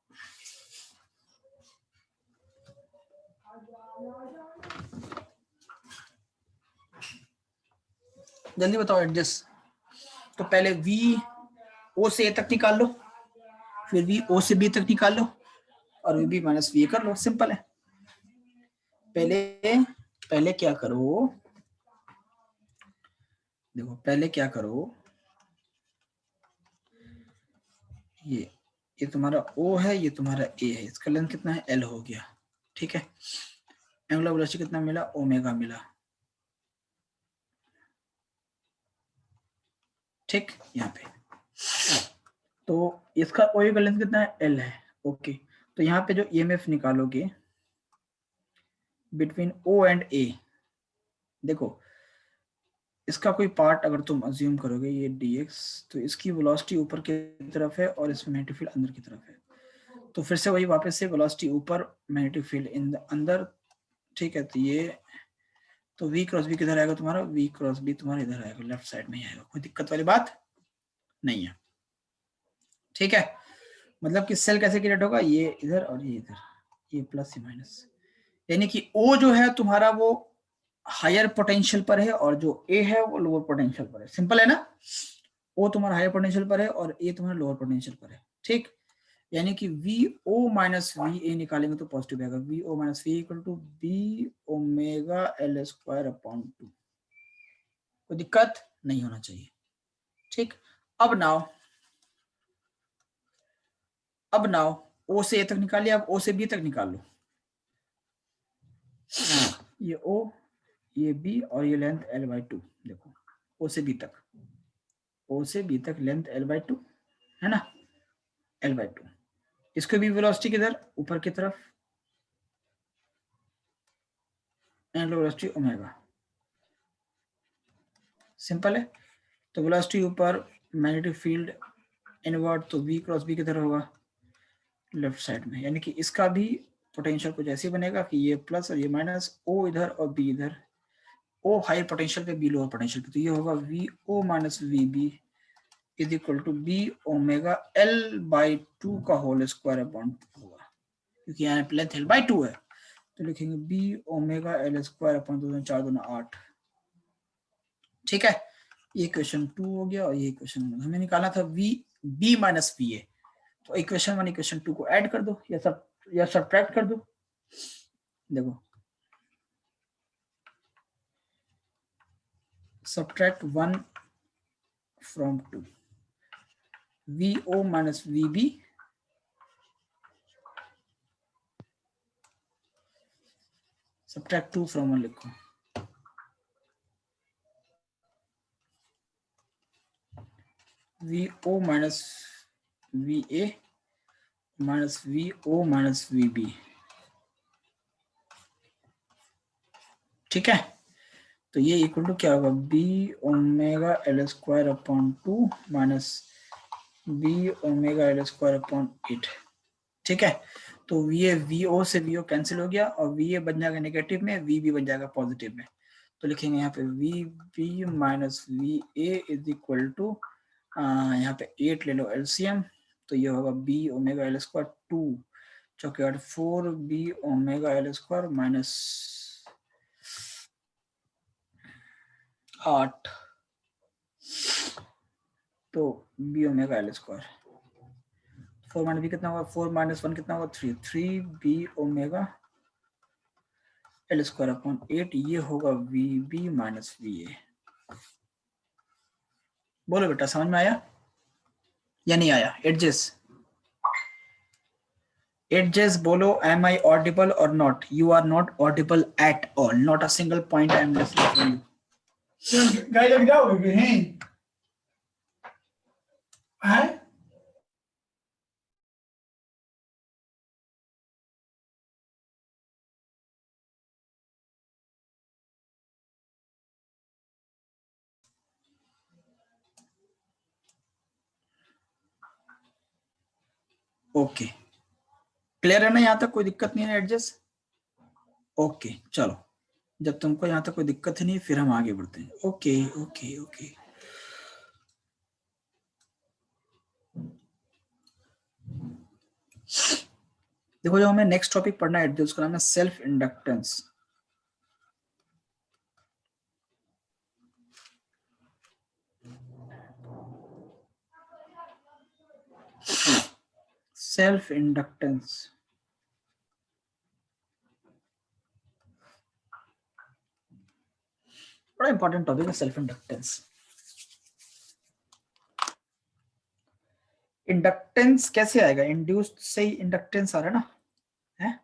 जल्दी बताओ एडजस्ट। तो पहले VO से A तक निकाल लो, फिर VO से B तक निकाल लो और VB माइनस VA कर लो, सिंपल है। पहले क्या करो, देखो पहले क्या करो, ये तुम्हारा O है, ये तुम्हारा A है, इसका लेंथ कितना है L हो गया, ठीक है। एंगुलर वेलोसिटी कितना मिला, ओमेगा मिला, ठीक। यहाँ पे तो इसका OA का लेंथ कितना है L है, ओके। तो यहाँ पे जो EMF निकालोगे बिटवीन O एंड A, देखो इसका कोई पार्ट अगर तुम अज्यूम करोगे ये dx, तो इसकी वेलोसिटी ऊपर की तरफ है और इसमें मैग्नेटिक फील्ड अंदर की तरफ है। तो फिर से वही वापस से वेलोसिटी ऊपर, मैग्नेटिक फील्ड इन अंदर, ठीक है। तो ये तो V क्रॉस B किधर आएगा तुम्हारा, V क्रॉस B तुम्हारा इधर आएगा, लेफ्ट साइड में ही आएगा, कोई दिक्कत वाली बात नहीं है, ठीक है। मतलब कि सेल कैसे क्रिएट होगा, ये इधर और ये इधर, ये प्लस ये माइनस, यानी कि O जो है तुम्हारा वो हायर पोटेंशियल पर है और जो A है वो लोअर पोटेंशियल पर है, सिंपल है ना। O तुम्हारा हायर पोटेंशियल पर है और A तुम्हारा लोअर पोटेंशियल पर है, ठीक। यानी कि VO माइनस VA निकालेंगे तो पॉजिटिव आएगा, VO minus VA equal to B omega L square upon 2। कोई दिक्कत नहीं होना चाहिए, ठीक। अब नाउ O से A तक निकाल लिया, अब O से B तक निकाल लो। ये O, ये B और ये लेंथ L/2, देखो O से B तक लेंथ L/2 है ना, L/2। इसको भी वेलोसिटी किधर, ऊपर की तरफ, एंगुलर वेलोसिटी ओमेगा, सिंपल है। तो वेलोसिटी ऊपर, मैग्नेटिक फील्ड इनवर्ड, तो V क्रॉस B किधर होगा, लेफ्ट साइड में। यानी कि इसका भी पोटेंशियल कुछ ऐसे बनेगा कि ये प्लस और ये माइनस, O इधर और B इधर, O हाई पोटेंशियल पे, B लोअर पोटेंशियल पे, तो ये होगा VO minus VB is equal to B omega L/2 का होल स्क्वायर अपॉन 2 होगा, क्योंकि यहाँ लेंथ L/2 है। तो लिखेंगे B omega L square upon 2, 4 दूना 8, ठीक है। ये क्वेश्चन 2 हो गया और ये क्वेश्चन 1। हमें निकालना था VB माइनस VA, तो इक्वेशन 1 इक्वेशन 2 को ऐड कर दो या सब्ट्रैक्ट कर दो। देखो subtract 1 from 2, VO minus VB subtract 2 from 1 लिखो, VO minus VA minus VO minus VB, ठीक है। तो ये इक्वल टू क्या होगा, B omega L square upon 2 minus B omega L square upon 8, ठीक है। तो VO से VO कैंसिल हो गया और VA बन जाएगा नेगेटिव में, VB बन जाएगा पॉजिटिव में। तो लिखेंगे यहाँ पे VB minus VA is equal to, यहाँ पे 8 ले लो LCM, तो ये होगा B ओमेगा L स्क्वायर 2 चौके 8 4 B omega L square minus 8, तो B omega L square 4 minus B कितना होगा, 4 माइनस 1 कितना होगा 3, 3B omega L square upon 8, ये होगा VB माइनस VA। बोलो बेटा समझ में आया या नहीं आया, एडजस्ट बोलो, am I audible or not? You are not audible at all, not a single point I am listening to you. गाय लग जाओगे कहीं है? ओके, क्लियर है ना? यहाँ तक कोई दिक्कत नहीं है एडजस्ट? ओके चलो, जब तुमको यहाँ तक कोई दिक्कत नहीं फिर हम आगे बढ़ते हैं। ओके ओके ओके, देखो जो हमें नेक्स्ट टॉपिक पढ़ना है उसका नाम है सेल्फ इंडक्टेंस। सेल्फ इंडक्टेंस बड़ा इंपॉर्टेंट टॉपिक है, सेल्फ इंडक्टेंस। इंडक्टेंस कैसे आएगा? इंड्यूस्ड से ही इंडक्टेंस आ रहा है ना, है?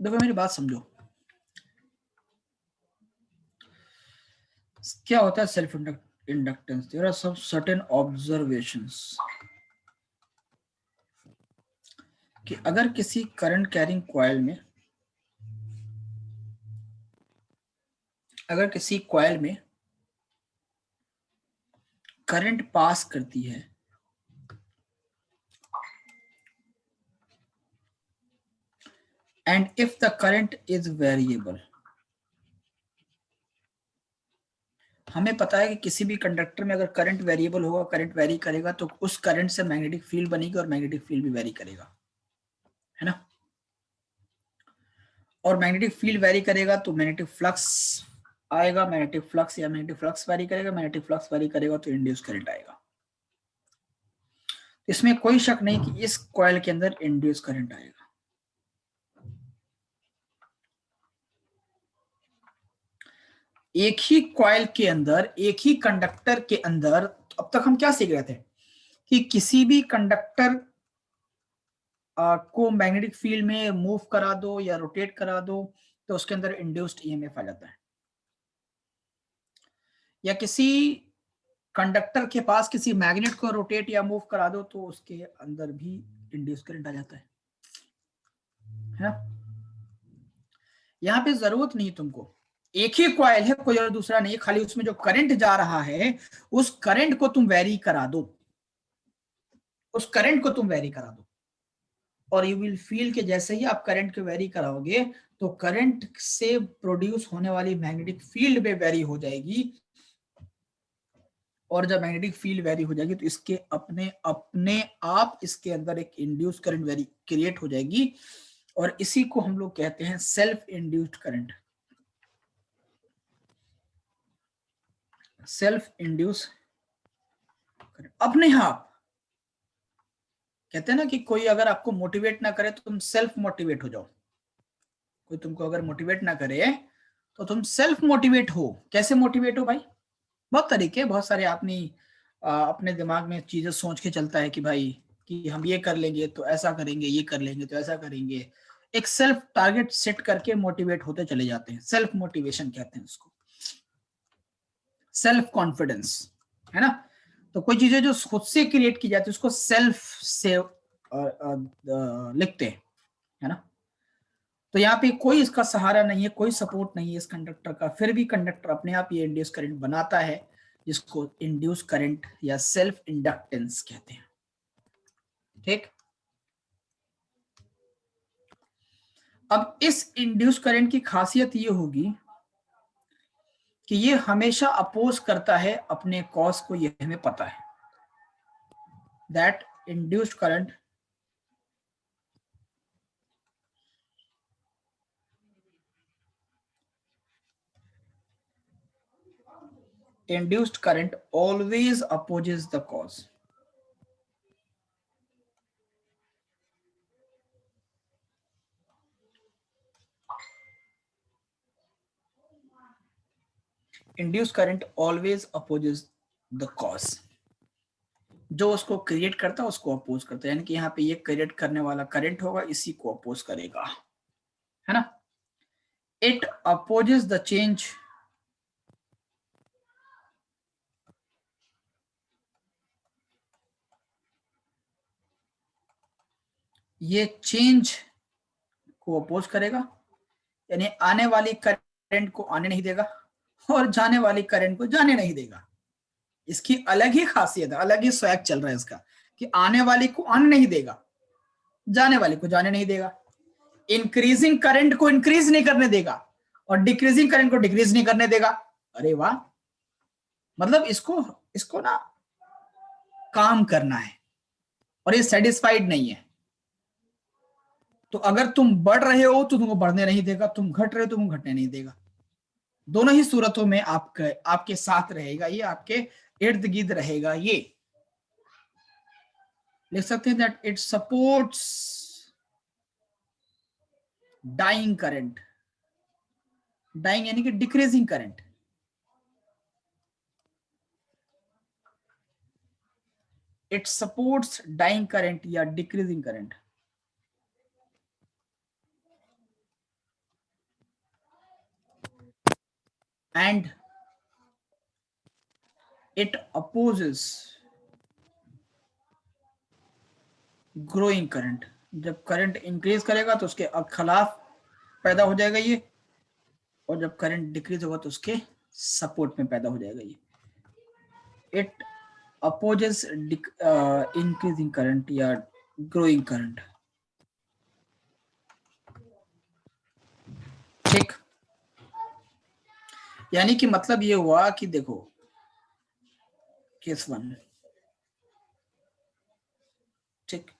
देखो मेरी बात समझो, क्या होता है self inductance? There are some certain observations कि अगर किसी करंट कैरिंग कॉइल में, अगर किसी कॉइल में करंट पास करती है and if the current is variable, हमें पता है कि किसी भी कंडक्टर में अगर करंट वेरिएबल होगा, करंट वेरी करेगा, तो उस करंट से मैग्नेटिक फील्ड बनेगी और मैग्नेटिक फील्ड भी वेरी करेगा, है ना? और मैग्नेटिक फील्ड वेरी करेगा तो मैग्नेटिक फ्लक्स आएगा, मैग्नेटिक फ्लक्स या मैग्नेटिक फ्लक्स वेरी करेगा, मैग्नेटिक फ्लक्स वेरी करेगा तो इंड्यूस करंट आएगा। इसमें कोई शक नहीं कि इस कॉइल के अंदर इंड्यूस करंट आएगा। एक ही कॉइल के अंदर, एक ही कंडक्टर के अंदर, अब तक हम क्या सीख रहे थे कि किसी भी कंडक्टर को मैग्नेटिक फील्ड में मूव करा दो या रोटेट करा दो तो उसके अंदर इंड्यूस्ड ईएमएफ आ जाता है, या किसी कंडक्टर के पास किसी मैग्नेट को रोटेट या मूव करा दो तो उसके अंदर भी इंड्यूस करंट आ जाता है ना? यहाँ पे जरूरत नहीं तुमको, एक ही कॉइल है, कोई और दूसरा नहीं, खाली उसमें जो करंट जा रहा है उस करंट को तुम वेरी करा दो, उस करंट को तुम वेरी करा दो और यू विल फील कि जैसे ही आप करंट को वेरी कराओगे तो करंट से प्रोड्यूस होने वाली मैग्नेटिक फील्ड में वेरी हो जाएगी, और जब मैग्नेटिक फील्ड वेरी हो जाएगी तो इसके अपने अपने आप इसके अंदर एक इंड्यूस करंट वेरी क्रिएट हो जाएगी, और इसी को हम लोग कहते हैं self induced current. Self induce अपने आप, कहते हैं ना कि कोई अगर आपको मोटिवेट ना करे तो तुम सेल्फ मोटिवेट हो जाओ, कोई तुमको अगर मोटिवेट ना करे तो तुम सेल्फ मोटिवेट हो। कैसे मोटिवेट हो भाई? बहुत तरीके, बहुत सारे आदमी अपने दिमाग में चीजें सोच के चलता है कि भाई कि हम ये कर लेंगे तो ऐसा करेंगे, ये कर लेंगे तो ऐसा करेंगे, एक सेल्फ टारगेट सेट करके मोटिवेट होते चले जाते हैं, सेल्फ मोटिवेशन कहते हैं उसको, सेल्फ कॉन्फिडेंस, है ना? तो कोई चीजें जो खुद से क्रिएट की जाती है उसको सेल्फ से लिखते हैं, है ना? तो यहाँ पे कोई इसका सहारा नहीं है, कोई सपोर्ट नहीं है इस कंडक्टर का, फिर भी कंडक्टर अपने आप ये इंड्यूस करंट बनाता है, जिसको इंड्यूस करंट या सेल्फ इंडक्टेंस कहते हैं। ठीक, अब इस इंड्यूस करंट की खासियत ये होगी कि ये हमेशा अपोज करता है अपने कॉज को, ये हमें पता है that induced current always opposes the cause। Induce current always opposes the cause, जो उसको क्रिएट करता है उसको अपोज करता है, यानी कि यहाँ पे ये क्रिएट करने वाला करंट होगा, इसी को अपोज करेगा, है ना। इट अपोजेस द चेंज ये चेंज को अपोज करेगा, यानी आने वाली करंट को आने नहीं देगा और जाने वाली करंट को जाने नहीं देगा। इसकी अलग ही खासियत है, अलग ही स्वैग चल रहा है इसका, कि आने वाली को आने नहीं देगा, जाने वाली को जाने नहीं देगा, इंक्रीजिंग करंट को इंक्रीज नहीं करने देगा और डिक्रीजिंग करंट को डिक्रीज नहीं करने देगा। अरे वाह, मतलब इसको इसको ना काम करना है और ये सेटिस्फाइड नहीं है। तो अगर तुम बढ़ रहे हो तो तुमको बढ़ने नहीं देगा, तुम घट रहे हो तो तुमको घटने नहीं देगा। दोनों ही सूरतों में आपके साथ रहेगा ये, आपके इर्द गिर्द रहेगा ये। लिख सकते हैं that it supports dying current, dying यानी कि decreasing current, it supports dying current या decreasing current. And it opposes growing current, जब करंट इंक्रीज करेगा तो उसके खिलाफ पैदा हो जाएगा ये, और जब करंट डिक्रीज होगा तो उसके सपोर्ट में पैदा हो जाएगा ये। इट अपोजेस इंक्रीजिंग करंट या ग्रोइंग करंट। ठीक, यानी कि मतलब ये हुआ कि देखो केस 1, ठीक,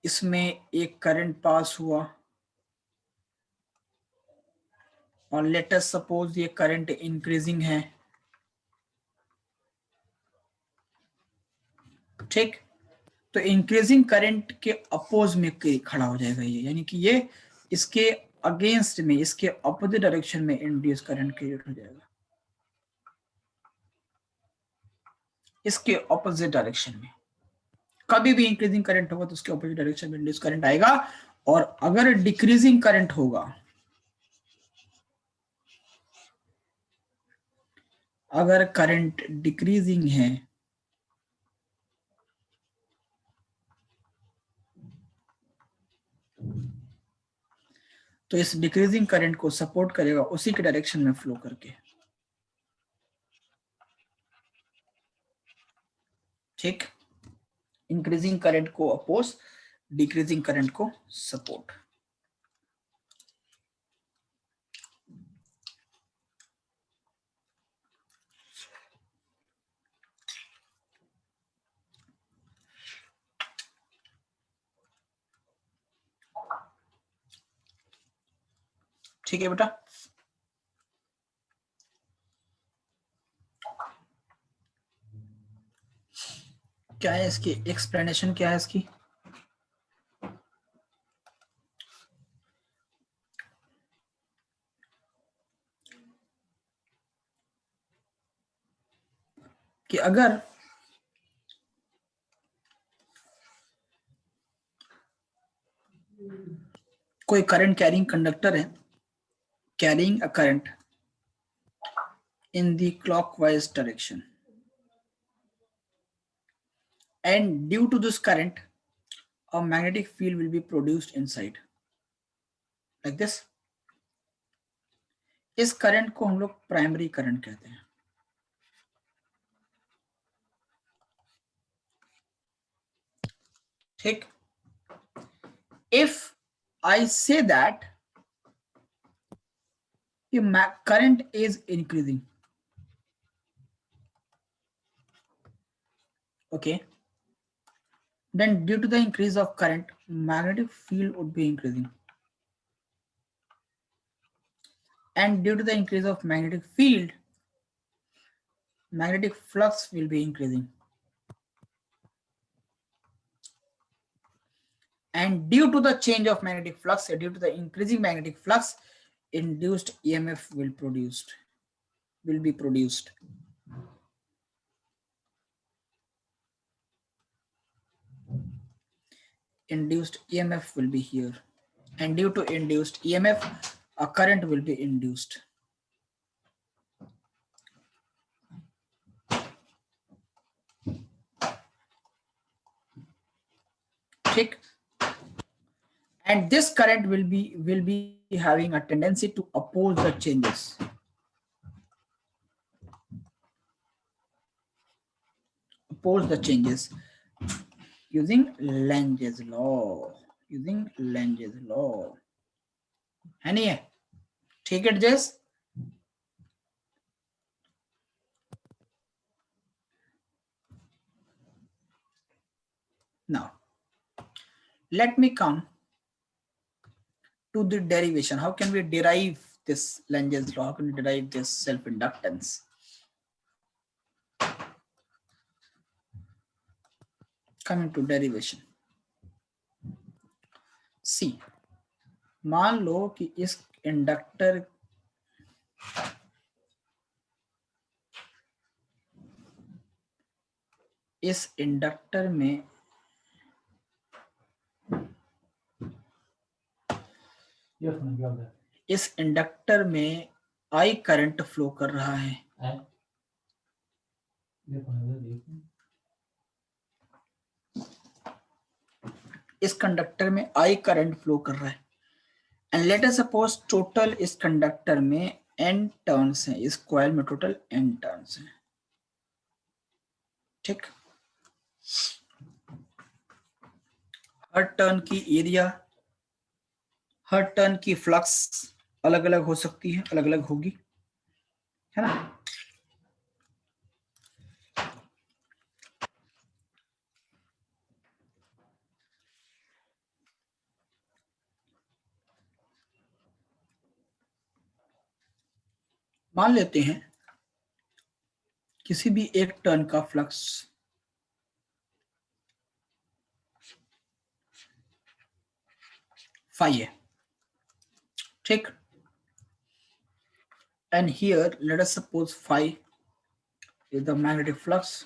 इसमें एक करंट पास हुआ और लेट अस सपोज ये करंट इंक्रीजिंग है, ठीक। तो इंक्रीजिंग करंट के अपोज में खड़ा हो जाएगा ये, यानी कि ये इसके अगेंस्ट में, इसके अपोजिट डायरेक्शन में इंड्यूस करंट क्रिएट हो जाएगा, इसके ऑपोजिट डायरेक्शन में। कभी भी इंक्रीजिंग करंट होगा तो उसके ऑपोजिट डायरेक्शन में इंड्यूस करंट आएगा, और अगर डिक्रीजिंग करंट होगा, अगर करंट डिक्रीजिंग है तो इस डिक्रीजिंग करंट को सपोर्ट करेगा उसी के डायरेक्शन में फ्लो करके, ठीक। इंक्रीजिंग करंट को अपोज, डिक्रीजिंग करंट को सपोर्ट। ठीक है बेटा, क्या है इसकी एक्सप्लेनेशन, क्या है इसकी? कि अगर कोई करंट कैरिंग कंडक्टर है, carrying a current in the clockwise direction, and due to this current a magnetic field will be produced inside like this. इस करंट को हम लोग प्राइमरी करंट कहते हैं, ठीक। if I say that current is increasing, okay, then due to the increase of current magnetic field would be increasing, and due to the increase of magnetic field magnetic flux will be increasing, and due to the change of magnetic flux, due to the increasing magnetic flux, induced EMF will produced. will be produced. Induced EMF will be here, and due to induced EMF, a current will be induced. ठीक? And this current will be having a tendency to oppose the changes. Oppose the changes using Lenge's law. Using Lenge's law. है नहीं है? ठीक है जस? Now, let me come to the derivation. How can we derive this Lenge's law? How can we derive this self-inductance? Coming to derivation. See, मान लो कि इस inductor में इस इंडक्टर में I करंट फ्लो कर रहा है। इस कंडक्टर में I करंट फ्लो कर रहा है, and let us suppose total इस कंडक्टर में n टर्न्स हैं, इस कॉइल में टोटल n टर्न्स हैं। ठीक, हर टर्न की एरिया, हर टर्न की फ्लक्स अलग अलग हो सकती है, अलग अलग होगी, है ना? मान लेते हैं किसी भी एक टर्न का फ्लक्स फाई है। ठीक, and here let us suppose phi is the magnetic flux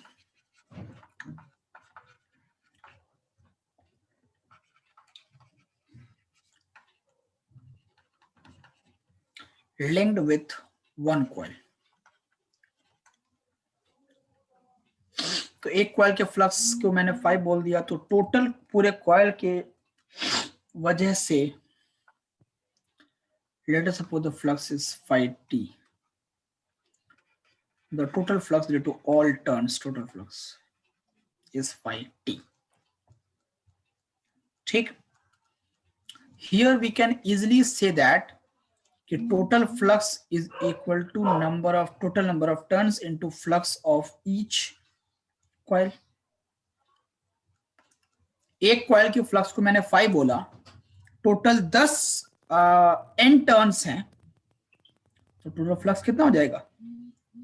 linked with one coil. तो एक कॉइल के फ्लक्स को मैंने फाई बोल दिया, तो टोटल पूरे कॉइल के वजह से let us suppose the flux is phi t. The total flux due to all turns, total flux is phi t. ठीक, here we can easily say that the total flux is equal to total number of turns into flux of each coil. एक coil की flux को मैंने phi बोला, total 10 n turns हैं, तो total flux कितना हो जाएगा?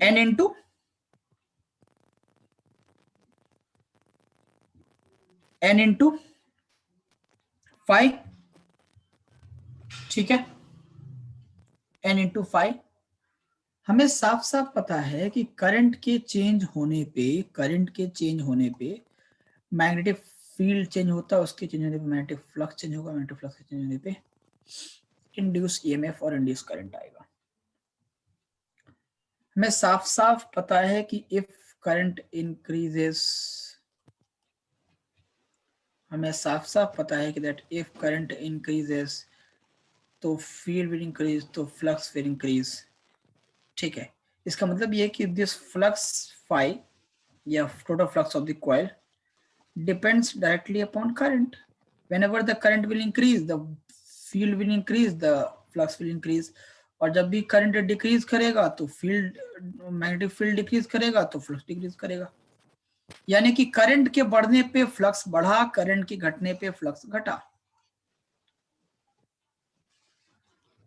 n into phi. ठीक है, n इंटू फाई। हमें साफ साफ पता है कि करंट के चेंज होने पे मैग्नेटिक फील्ड चेंज होता है, उसके चेंज होने पे मैग्नेटिक फ्लक्स चेंज होगा, मैग्नेटिक फ्लक्स के चेंज होने पे इंड्यूस ईएमएफ और इंड्यूस करंट आएगा। हमें साफ साफ पता है कि इफ करंट इंक्रीजेस, हमें साफ साफ पता है कि दैट इफ करंट इंक्रीजेस तो फील्ड विल इंक्रीज, तो फ्लक्स विल इंक्रीज। ठीक है, इसका मतलब ये कि दिस फ्लक्स फाई या total flux of the coil depends directly upon current. Whenever the current will increase, the field will increase, the flux will increase. और जब भी करंट डिक्रीज करेगा तो फील्ड, मैग्नेटिक फील्ड डिक्रीज करेगा तो flux decrease करेगा। यानी कि करंट के बढ़ने पे फ्लक्स बढ़ा, करंट के घटने पे फ्लक्स घटा।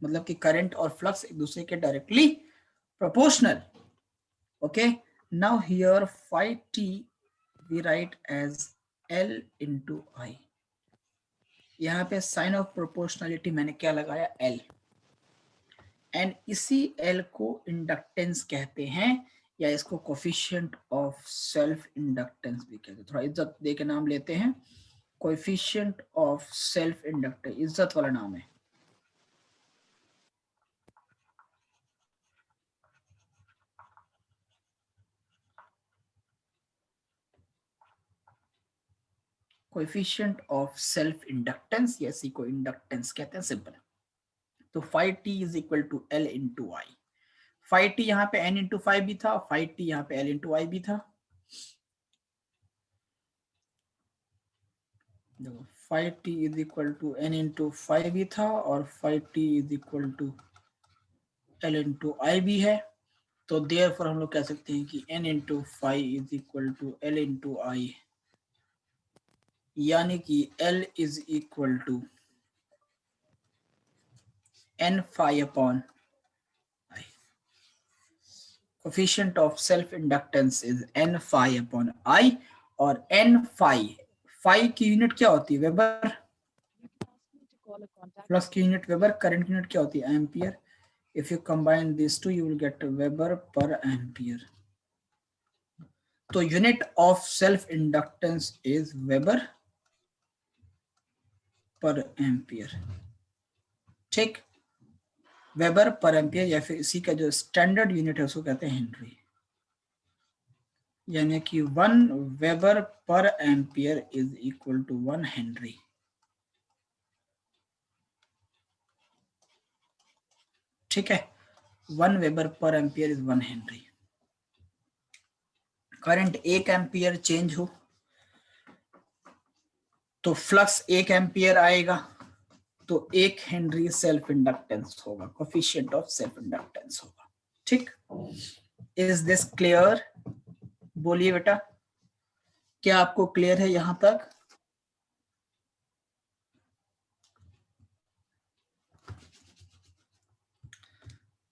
मतलब कि करंट और फ्लक्स एक दूसरे के directly proportional. Okay, now here phi t we write as L into I. यहाँ पे साइन ऑफ प्रोपोर्शनलिटी मैंने क्या लगाया? L. एंड इसी एल को इंडक्टेंस कहते हैं, या इसको कोफिशिएंट ऑफ सेल्फ इंडक्टेंस भी कहते हैं। थोड़ा इज्जत दे के नाम लेते हैं, कोएफिशिएंट ऑफ सेल्फ इंडक्टेंस, इज्जत वाला नाम है। कोएफिशिएंट ऑफ सेल्फ इंडक्टेंस, या इसी को इंडक्टेंस कहते हैं, सिंपल। तो 5t is equal to L into I. 5t यहाँ पे n इंटू 5 भी था, 5t यहाँ पे L इंटू आई भी था। देखो 5t is equal to n into 5 भी था, और 5t is equal to L into I भी है। तो देयरफॉर हम लोग कह सकते हैं कि n into 5 is equal to L into I, यानी कि L is equal to n phi upon I. Coefficient of self inductance is n phi upon I, और n phi की यूनिट क्या होती है? वेबर। फ्लक्स की यूनिट वेबर, करंट की unit क्या होती है? Ampere. If you combine these two, you will get Weber per ampere. तो unit of self inductance is weber per ampere, ठीक। वेबर पर एम्पियर, या फिर इसी का जो स्टैंडर्ड यूनिट है उसको कहते हैं हेनरी, यानी कि 1 weber per ampere is equal to 1 henry. ठीक है, 1 weber per ampere is 1 henry. Current 1 ampere change हो तो फ्लक्स 1 एम्पियर आएगा, तो 1 हेनरी सेल्फ इंडक्टेंस होगा, कोफिशिएंट ऑफ सेल्फ इंडक्टेंस होगा। ठीक, इज दिस क्लियर? बोलिए बेटा, क्या आपको क्लियर है यहां तक?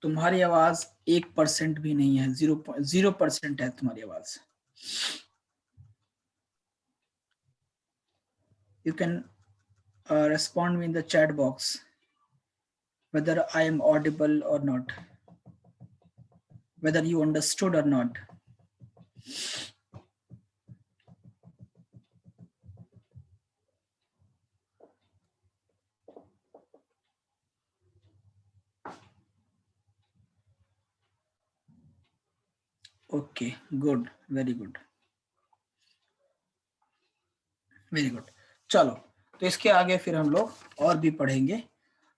तुम्हारी आवाज 1% भी नहीं है, 0% है तुम्हारी आवाज। You can respond me in the chat box whether I am audible or not, whether you understood or not. Okay, good, very good, very good. चलो, तो इसके आगे फिर हम लोग और भी पढ़ेंगे,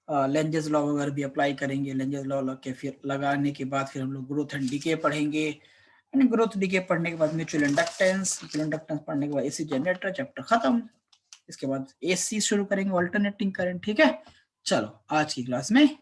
लेंजेस लॉ वगैरह भी अप्लाई करेंगे। लेंजेस लॉ के फिर लगाने के बाद फिर हम लोग ग्रोथ एंड डीके पढ़ेंगे। ग्रोथ डीके पढ़ने के बाद म्यूचुअल इंडक्टेंस, पढ़ने के बाद एसी जनरेटर चैप्टर खत्म। इसके बाद एसी शुरू करेंगे, अल्टरनेटिंग करंट। ठीक है, चलो आज की क्लास में